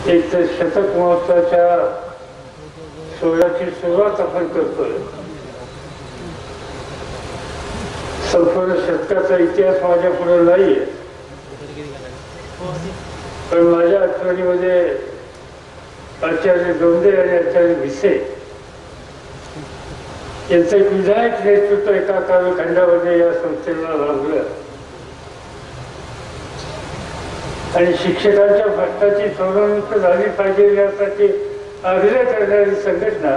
एक तर शतक महोत्सवाच्या सोहळ्याची सुरुवात आपण करतोय. संपूर्ण शतकाचा इतिहास माझ्या पुढे नाहीये, पण माझ्या आठवणीमध्ये आचार्य दोंदे आणि आचार्य भिसे यांचं एक विधायक नेतृत्व एका कालखंडामध्ये या संस्थेला लाभलं आणि शिक्षकांच्या प्रश्नाची सोडवणूक झाली पाहिजे यासाठी आग्रह करणारी संघटना.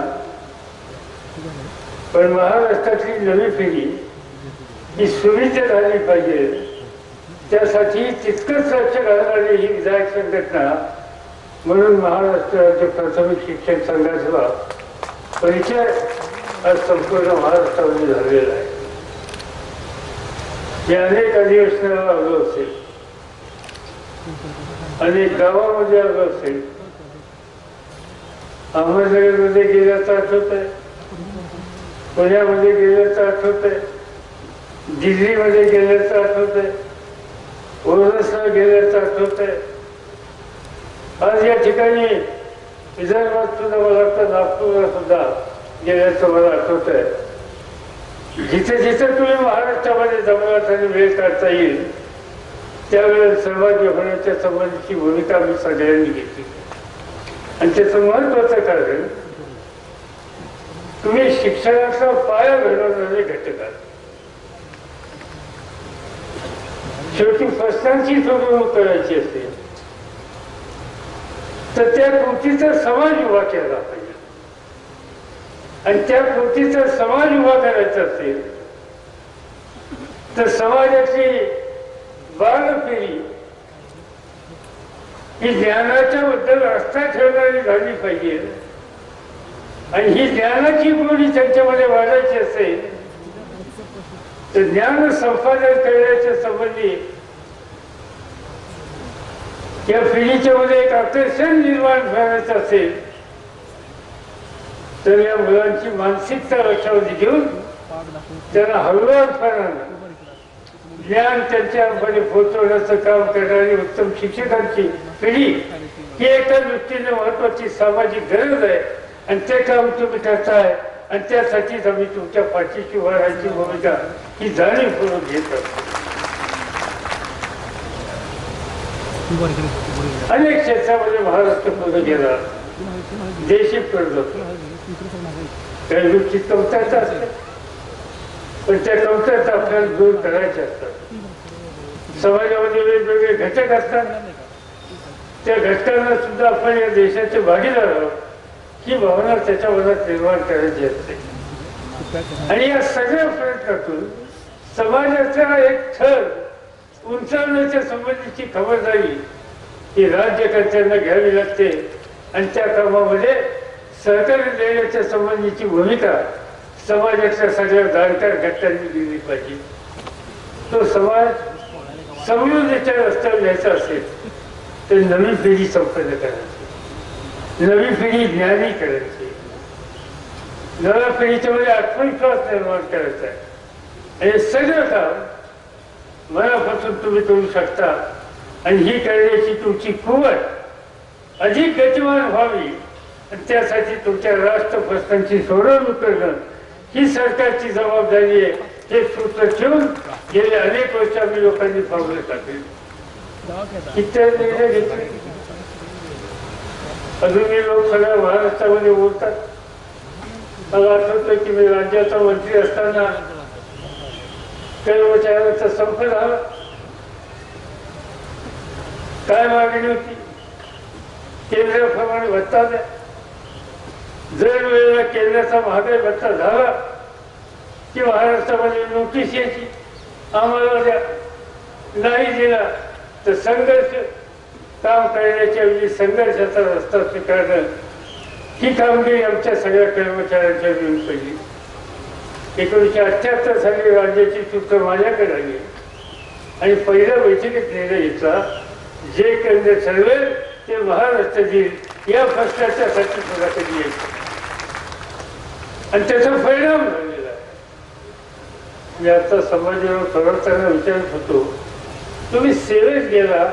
पण महाराष्ट्रातली नवी पिढी ही सुविधा झाली पाहिजे त्यासाठी तितकंच लक्ष घालणारी ही विधायक संघटना म्हणून महाराष्ट्र राज्य प्राथमिक शिक्षण संघाचा परिचय आज संपूर्ण महाराष्ट्रामध्ये झालेला आहे. हे अनेक अधिवेशनाला आलो असेल, अनेक गावामध्ये आलो असेल, अहमदनगरमध्ये गेल्याचं आठवत आहे, पुण्यामध्ये गेल्याचं आठवत आहे, दिल्लीमध्ये गेल्याचं आठवत आहे, ओरसला गेल्याचं आठवत आहे. आज या ठिकाणी विदर्भात सुद्धा मला वाटतं नागपूरला सुद्धा गेल्याचं मला आठवत आहे. जिथे जिथे तुम्ही महाराष्ट्रामध्ये जमलात आणि वेळ काढता येईल त्यावेळेस सहभागी होण्याच्या संबंधीची भूमिका मी सगळ्यांनी घेतली. आणि त्याचं महत्वाचं कारण तुम्ही शिक्षणाचा पाया घडवणारे घटक आहात. शेवटी प्रश्नांची सोडवणूक करायची असते तर त्या कृतीचा समाज उभा केला पाहिजे आणि त्या कृतीचा समाज उभा करायचा असेल तर समाजाची बालपिढी ही ज्ञानाच्या बद्दल आस्था ठेवणारी झाली पाहिजे आणि ही ज्ञानाची गोडी त्यांच्यामध्ये वाढायची असेल तर ज्ञान संपादन करण्याच्या संबंधी या पिढीच्या मध्ये एक आकर्षण निर्माण करायचं असेल तर या मुलांची मानसिकता लक्षामध्ये घेऊन त्यांना हळूवारपणानं ज्ञान त्यांच्याकडे पोहोचवण्याचं काम करणारी उत्तम शिक्षकांची पिढी ही एका दृष्टीने महत्वाची सामाजिक गरज आहे आणि ते काम तुम्ही करताय आणि त्यासाठीच आम्ही तुमच्या पाठीशी वाढायची भूमिका ही जाणीवपूर्वक घेत असतो. अनेक क्षेत्रामध्ये महाराष्ट्र पुढे गेला, देशी पडलो, काही गोष्टी कमतरता असतात पण त्या कमतरता आपल्याला दूर करायच्या असतात. समाजामध्ये वेगवेगळे घटक असतात, त्या घटकांना सुद्धा आपण या देशाचे भागीदार आहोत ही भावना त्याच्या मनात निर्माण करायची असते. आणि या सगळ्या प्रयत्नातून समाजाचा एक थर उंचावण्याच्या संबंधीची खबरदारी ही राज्यकर्त्यांना घ्यावी लागते आणि त्या कामामध्ये सहकार्य देण्याच्या संबंधीची भूमिका समाजाच्या सगळ्या जाणकार घटकांनी दिली पाहिजे. तो समाज समृद्धीच्या रस्त्यावर घ्यायचा असेल तर नवी पिढी संपन्न करायची, नवी पिढी ज्ञानी करायची, नव्या पिढीच्या मध्ये आत्मविश्वास निर्माण करायचा आहे. हे सगळं काम मनापासून तुम्ही करू शकता आणि ही करण्याची तुमची कुवत अधिक गतिमान व्हावी आणि त्यासाठी तुमच्या राष्ट्र प्रश्नांची सोडवणूक करणं ही सरकारची जबाबदारी आहे. हे सूत्र ठेवून गेले अनेक वर्ष आम्ही लोकांनी पावलं टाकली, इत्यादी निर्णय घेतले. अजूनही लोक सगळ्या महाराष्ट्रामध्ये बोलतात. मला आठवतं की मी राज्याचा मंत्री असताना कर्मचाऱ्यांचा संप झाला. काय मागणी होती? केंद्राप्रमाणे भत्ता द्या. जर वेळेला केंद्राचा महागाई भत्ता झाला की महाराष्ट्रामध्ये नोटीस यायची आम्हाला द्या, नाही दिला तर संघर्ष, काम करण्याच्या ऐवजी संघर्षाचा रस्ता स्वीकारणं ही कामगिरी आमच्या सगळ्या कर्मचाऱ्यांच्या घेऊन पहिली. 1978 साली राज्याची सूत्र माझ्याकडे आली आणि पहिल्या बैठकीत निर्णय घेतला जे केंद्र ठरवेल ते महाराष्ट्र देईल या प्रश्नाच्यासाठी सुद्धा कधी येईल आणि त्याचा परिणाम झालेला आहे. मी आता समाजावर प्रवर्ताना विचारत होतो, तुम्ही सेवेत गेला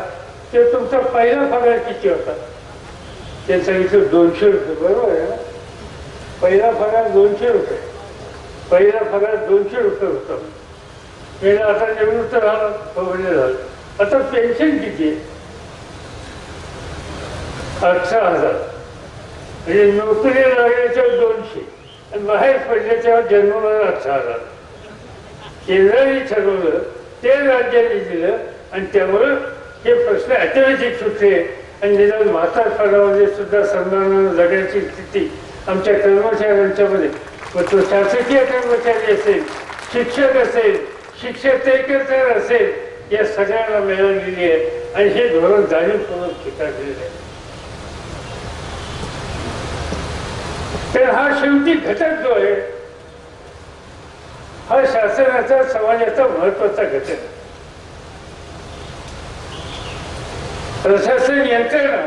तर तुमचा पहिला पगार किती होता? ते सांगितलं 200 रुपये. बरोबर आहे ना? पहिला पगार 200 रुपये, पहिला पगार 200 रुपये होता. मी आता निवृत्त झालं, खबरने झालं. आता पेन्शन किती आहे? 18,000. म्हणजे नोकरी लागल्याच्या 200 आणि बाहेर पडल्याच्या जन्माला 18,000. केंद्राने ठरवलं, ते राज्याने दिलं आणि त्यामुळं हे प्रश्न ऑटोमॅटिक सुटले. आणि निदान म्हातारपणामध्ये सुद्धा सन्मानानं जगण्याची स्थिती आमच्या कर्मचाऱ्यांच्या मध्ये, मग तो शासकीय कर्मचारी असेल, शिक्षक असेल, शिक्षकेतर असेल, या सगळ्यांना मिळालेली आहे. आणि हे धोरण जाणीवपूर्वक स्वीकारलेलं आहे. तर हा शेवटी घटक जो आहे हा शासनाचा समाजाचा महत्वाचा घटक आहे. प्रशासन यंत्रणा,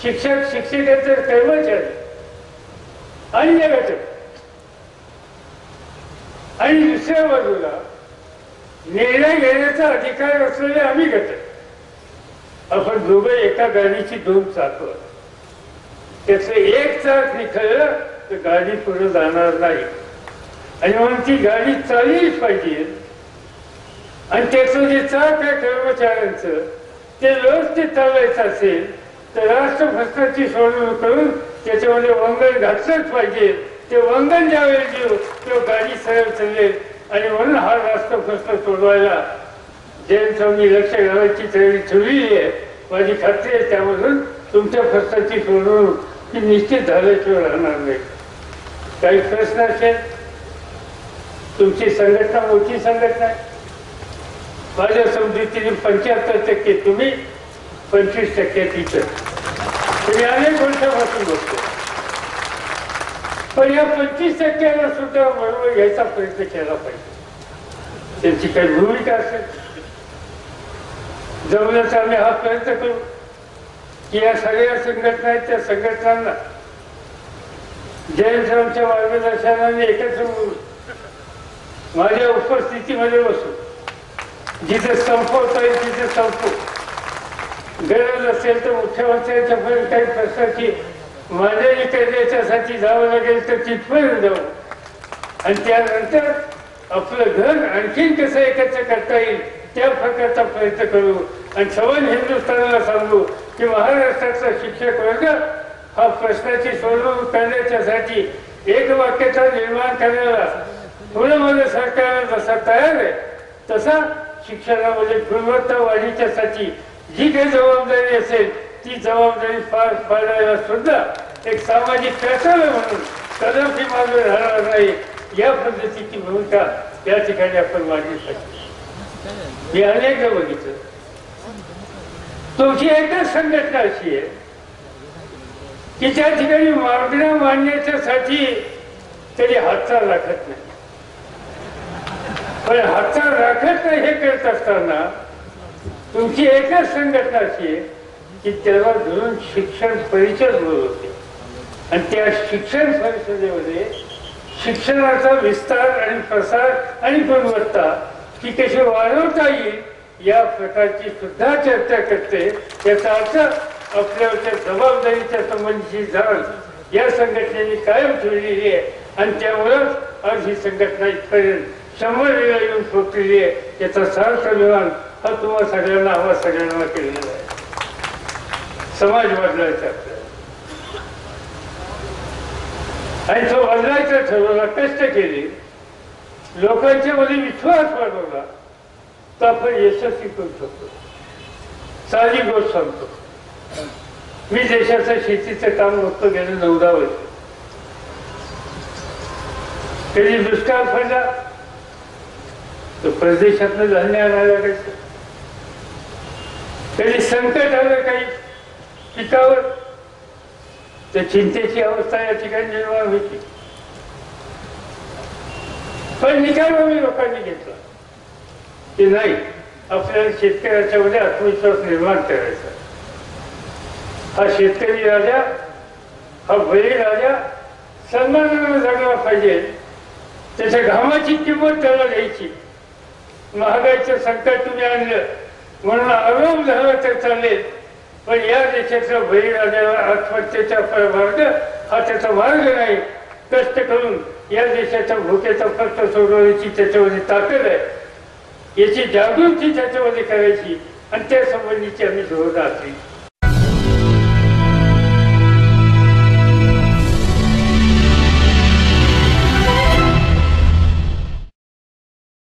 शिक्षक, शिक्षकेतर कर्मचारी अन्य घटक आणि दुसऱ्या बाजूला निर्णय घेण्याचा अधिकार असलेले आम्ही घटक. आपण दोघं एका गाडीची 2 चाकं, त्यातलं एक चाक निखळलं तर गाडी पुढे जाणार नाही. आणि म्हणून ती गाडी चाललीच पाहिजे. आणि त्याचं जे चाक आहे कर्मचाऱ्यांचं, ते व्यवस्थित चालवायचं असेल तर राष्ट्रभ्रष्टाची सोडवणूक करून त्याच्यामध्ये वंगण घातलंच पाहिजे. ते वंगण ज्यावेळी देऊ तेव्हा गाडी सरळ चालेल. आणि म्हणून हा राष्ट्रभ्रष्ट सोडवायला जयंतरावांनी लक्ष घालायची तयारी ठेवलेली आहे. माझी खात्री आहे त्यामधून तुमच्या भ्रष्टाची सोडवणूक ही निश्चित झाल्याशिवाय राहणार नाही. काही प्रश्न असेल? तुमची संघटना मोठी संघटना आहे. माझ्या समजुतीने 75% तुम्ही, 25% इतर. तुम्ही अनेक वर्षापासून बघतो. पण या 25%ला सुद्धा बरोबर घ्यायचा प्रयत्न केला पाहिजे. त्यांची काही भूमिका असेल जमलं तर आम्ही हा प्रयत्न करू की या सगळ्या संघटना आहेत त्या संघटनांना जयंतरावांच्या मार्गदर्शनाने एकत्र बोलू, माझ्या उपस्थितीमध्ये बसू, जिथे संपवता येईल तिथे संपू. गरज असेल तर मुख्यमंत्र्यांच्या पर्यंत काही प्रश्नाची मांडणी करण्याच्यासाठी जावं लागेल तर तिथपर्यंत जाऊ. आणि त्यानंतर आपलं घर आणखीन कसं एकत्र करता येईल त्या प्रकारचा प्रयत्न करू. आणि सवन हिंदुस्थानाला सांगू की महाराष्ट्राचा शिक्षक वर्ग हा प्रश्नाची सोडवणूक करण्याच्यासाठी एक वाक्यता निर्माण करण्याला पुण्यामध्ये सरकार जसा तयार आहे तसा शिक्षणामध्ये गुणवत्ता वाढीच्यासाठी जी काही जबाबदारी असेल ती जबाबदारी पार पाडायला सुद्धा एक सामाजिक कर्तव्य म्हणून कदापि मागे राहणार नाही. या पद्धतीची भूमिका या ठिकाणी आपण मांडली पाहिजे. मी अनेकदा बघितलं तुमची एकच संघटना अशी आहे की त्या ठिकाणी मागण्या मांडण्याच्यासाठी तरी हातचा राखत नाही. पण हातचा राखत नाही हे करत असताना तुमची एकच संघटना अशी आहे की त्याला धरून शिक्षण परिषद बोलवते. आणि त्या शिक्षण परिषदेमध्ये शिक्षणाचा विस्तार आणि प्रसार आणि गुणवत्ता ती कशी वाढवता येईल या प्रकारची सुद्धा चर्चा करते. याचा अर्थ आपल्यावरच्या जबाबदारीच्या संबंधीची जाण या संघटनेने कायम ठेवलेली आहे. आणि त्यामुळेच आज ही संघटना इथपर्यंत 100 वेळा येऊन पोहोचलेली आहे. याचा सार्थ अभिमान हा तुम्हा सगळ्यांना आम्हा सगळ्यांना केलेला आहे. समाज बदलायचा आणि तो बदलायचा ठरवला, कष्ट केले, लोकांच्या मध्ये विश्वास वाढवला तर आपण यशस्वी करू शकतो. साधी गोष्ट सांगतो, मी देशाचं शेतीचं काम बघतो गेले 14 वर्ष. कधी दुष्काळ पडला तर परदेशातनं धान्य आणायला लागायचं. कधी संकट आलं काही पिकावर तर चिंतेची अवस्था या ठिकाणी निर्माण होती. पण निकाल आम्ही लोकांनी घेतला की नाही, आपल्याला शेतकऱ्याच्या मध्ये आत्मविश्वास निर्माण करायचा. हा शेतकरी राजा, हा बळी राजा सन्मानाने जगला पाहिजे. त्याच्या घामाची किंमत त्याला द्यायची. महागाईचं संकट तुम्ही आणलं म्हणून आरोप झाला तर चालेल, पण या देशाचा बळी आलेला आत्महत्येचा मार्ग हा त्याचा मार्ग नाही. कष्ट करून या देशाच्या भुकेचा प्रश्न सोडवण्याची त्याच्यामध्ये ताकद आहे, याची जागृती त्याच्यामध्ये करायची आणि त्या संबंधीची आम्ही धोरणं असली